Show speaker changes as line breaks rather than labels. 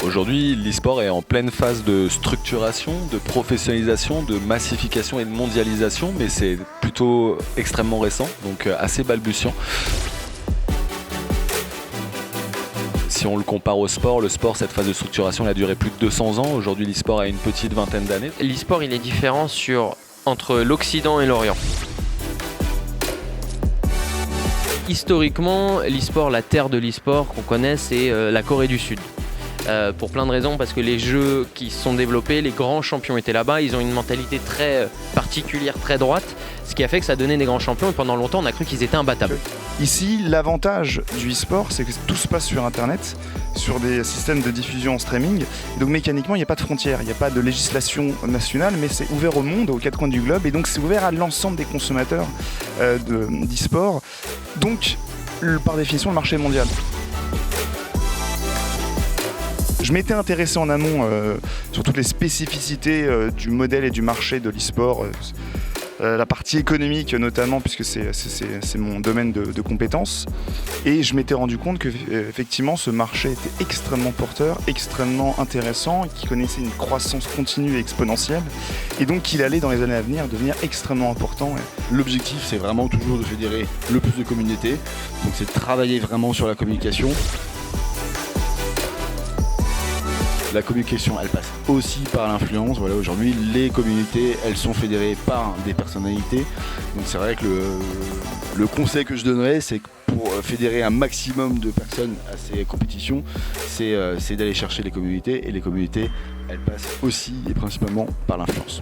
Aujourd'hui, l'e-sport est en pleine phase de structuration, de professionnalisation, de massification et de mondialisation, mais c'est plutôt extrêmement récent, donc assez balbutiant. Si on le compare au sport, le sport, cette phase de structuration, elle a duré plus de 200 ans. Aujourd'hui, l'e-sport a une petite vingtaine d'années.
L'e-sport, il est différent entre l'Occident et l'Orient. Historiquement, l'e-sport, la terre de l'e-sport qu'on connaît, c'est la Corée du Sud. Pour plein de raisons, parce que les jeux qui se sont développés, les grands champions étaient là-bas, ils ont une mentalité très particulière, très droite, ce qui a fait que ça donnait des grands champions et pendant longtemps on a cru qu'ils étaient imbattables.
Ici, l'avantage du e-sport, c'est que tout se passe sur Internet, sur des systèmes de diffusion en streaming. Donc mécaniquement, il n'y a pas de frontières, il n'y a pas de législation nationale, mais c'est ouvert au monde, aux quatre coins du globe, et donc c'est ouvert à l'ensemble des consommateurs d'e-sport. Donc, par définition, le marché est mondial. Je m'étais intéressé en amont sur toutes les spécificités du modèle et du marché de l'e-sport, la partie économique notamment, puisque c'est mon domaine de compétences. Et je m'étais rendu compte que effectivement ce marché était extrêmement porteur, extrêmement intéressant, qui connaissait une croissance continue et exponentielle, et donc qu'il allait dans les années à venir devenir extrêmement important.
L'objectif, c'est vraiment toujours de fédérer le plus de communautés, donc c'est de travailler vraiment sur la communication. La communication, elle passe aussi par l'influence. Voilà, aujourd'hui, les communautés, elles sont fédérées par des personnalités. Donc c'est vrai que le conseil que je donnerais, c'est que pour fédérer un maximum de personnes à ces compétitions, c'est d'aller chercher les communautés. Et les communautés, elles passent aussi et principalement par l'influence.